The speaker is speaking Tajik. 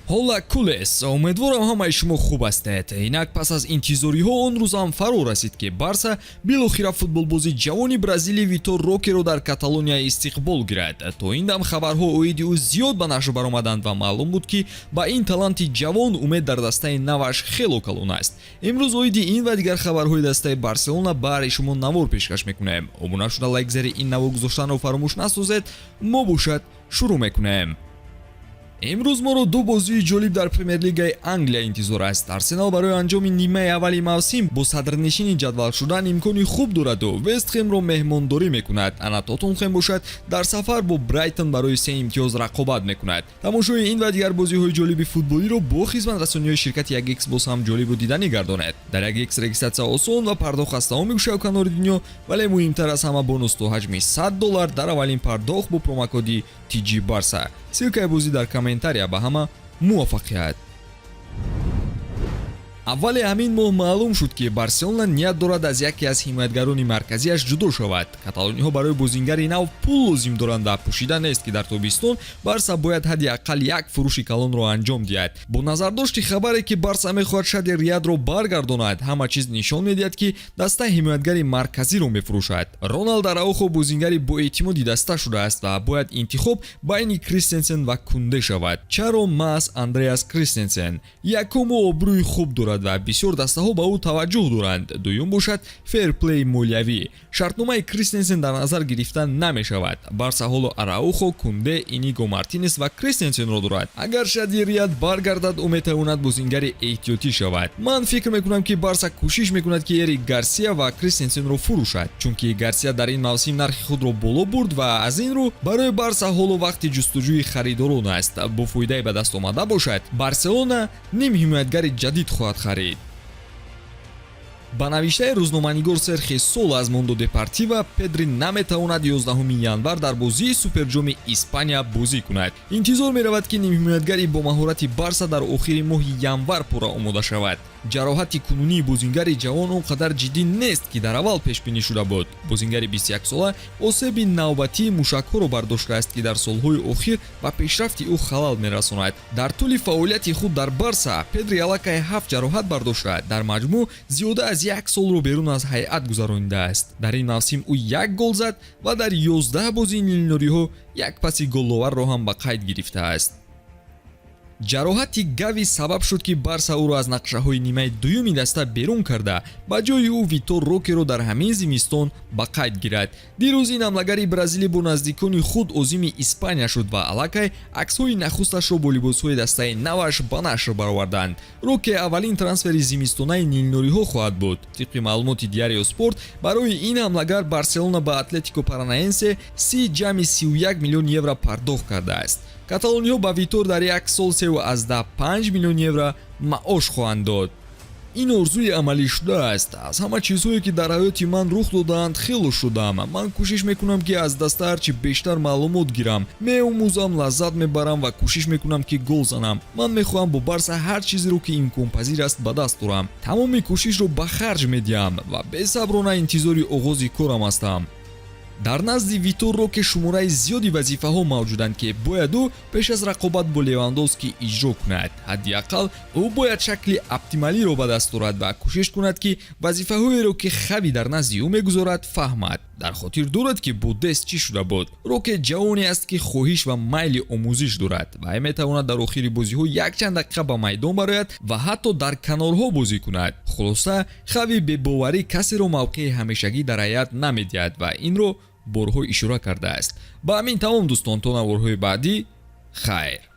ҳола кулес, умедворам ҳамаи шумо хуб ҳастед. Инак пас аз интизориҳо он рӯз ҳам фаро расид ки Барса билохира футболбози ҷавони бразилӣ Витор Рокеро дар Каталония истиқбол гирад. То ин дам хабарҳо оиди ӯ зиёд ба нашр баромаданд ва маълум буд ки ба ин таланти ҷавон умед дар дастаи наваш хело калон аст. имрӯз оиди ин ва дигар хабарҳои дастаи Барселона бари шумо навор пешкаш мекунем. обуна шуда лайк зари ин навор гузоштанро фаромӯш насозед. мо бошад шурӯъ мекунем. имрӯз моро ду бозии ҷолиб дар премер-лигаи Англия интизор аст. Арсенал барои анҷоми нимаи аввали мавсим бо садрнишини ҷадвал шудан имкони хуб дораду Вестхемро меҳмондорӣ мекунад. ана Тоттенхем бошад дар сафар бо Брайтон барои 3 имтиёз рақобат мекунад. тамошои ин ва дигар бозиҳои ҷолиби футболиро бо хизматрасониҳои ширкати 1x боз ҳам ҷолибу дидани гардонед. дар 1x регистратсия осон ва пардохт аз тамоми гӯшаи канори дунё, вале муҳимтар аз ҳама бонусту ҳаҷми $100 дар аввалин пардохт бо промокоди TG Barsa. силкаи бозӣ дар комментария ба ҳама муваффақият. аввали ҳамин моҳ маълум шуд ки Барселона ният дорад аз яке аз ҳимоятгарони марказиаш ҷудо шавад. каталониҳо барои бозингари нав пул лозим доранд ва пӯшида нест ки дар тобистон Барса бояд ҳадди аққал як фурӯши калонро анҷом диҳад. бо назардошти хабаре ки Барса мехоҳад Шади Риядро баргардонад, ҳама чиз нишон медиҳад ки даста ҳимоятгари марказиро мефурӯшад. Роналд Араухо бозингари боэътимоди даста шудааст ва бояд интихоб байни Кристенсен ва Кунде шавад. чаро маҳз Андреас Кристенсен якуму обрӯи хуб дорад ва бисёр дастаҳо ба ӯ таваҷҷӯҳ доранд. дуюм бошад ферплей молиявӣ. шартномаи Кристенсен дар назар гирифта намешавад. Барса ҳоло Араухо, Кунде, Иниго Мартинес ва Кристенсенро дорад. агар Шади Рият баргардад ӯ метавонад бозингари эҳтиётӣ шавад. ман фикр мекунам ки Барса кӯшиш мекунад ки Эрик Гарсия ва Кристенсенро фурӯшад, чунки Гарсия дар ин мавсим нархи худро боло бурд ва аз ин рӯ барои Барса ҳоло вақти ҷустуҷӯи харидорон аст. бо фоидаи ба даст омада бошад Барселона ним ҳимоятгари ҷадид хоҳад харид. ба навиштаи рӯзноманигор Серхи Сол аз Мондо Депортива, Педри наметавонад 11 январ дар бозии Суперҷоми Испания бозӣ кунад. интизор меравад ки нимҳимоятгари бо маҳорати Барса дар охири моҳи январ пурра омода шавад. ҷароҳати кунунии бозингари ҷавон он қадар ҷиддӣ нест ки дар аввал пешбинӣ шуда буд. бозингари 21-сола осеби навбатии мушакҳоро бардоштааст ки дар солҳои охир ба пешрафти ӯ халал мерасонад. дар тӯли фаъолияти худ дар Барса, Педри аллакай 7 ҷароҳат бардошта. дар маҷмӯъ зиёда аз як солро берун аз ҳайат гузаронидааст. дар ин мавсим ӯ як гол зад ва дар 11 бозии нилнориҳо як паси головарро ҳам ба қайд гирифтааст. ҷароҳати Гави сабаб шуд ки Барса ӯро аз нақшаҳои нимаи дуюми даста берун карда, ба ҷои ӯ Витор Рокеро дар ҳамин зимистон ба қайд гирад. дирӯз ин ҳамлагари бразилӣ бо наздикони худ озими Испания шуд ва аллакай аксҳои нахусташро бо либосҳои дастаи наваш ба нашр бароварданд. Роке аввалин трансфери зимистонаи нилнориҳо хоҳад буд. тибқи маълумоти Диарио Спорт, барои ин ҳамлагар Барселона ба Атлетико Паранаенсе 30,1 миллион евро пардохт кардааст. каталониҳо ба Витор дар як сол 3,5 миллион евро маош хоҳанд дод. ин орзуи амалишуда аст. аз ҳама чизҳое ки дар ҳаёти ман рух додаанд хело шудам. ман кӯшиш мекунам ки аз даста ҳарчи бештар маълумот гирам, меомӯзам, лаззат мебарам ва кӯшиш мекунам ки гол занам. ман мехоҳам бо Барса ҳар чизеро ки имконпазир аст ба даст орам. тамоми кӯшишро ба харҷ медиҳам ва бесаброна интизори оғози корам ҳастам. дар назди Витор Роке шумораи зиёди вазифаҳо мавҷуданд ки бояд ӯ пеш аз рақобат бо Левандовски иҷро кунад. ҳадди аққал ӯ бояд шакли оптималиро ба даст орад ва кӯшиш кунад ки вазифаҳоеро ки Хави дар назди ӯ мегузорад фаҳмад. дар хотир дорад ки бо Дест чӣ шуда буд. Роке ҷавоне аст ки хоҳиш ва майли омӯзиш дорад. вай метавонад дар охири бозиҳо якчанд дақиқа ба майдон барояд ва ҳатто дар канорҳо бозӣ кунад. хулоса Хави бебоварӣ касеро мавқеи ҳамешагӣ дар ҳайат намедиҳад ва инро борҳо ишора кардааст. ба ҳамин тамом дӯстон, то наворҳои баъдӣ хайр.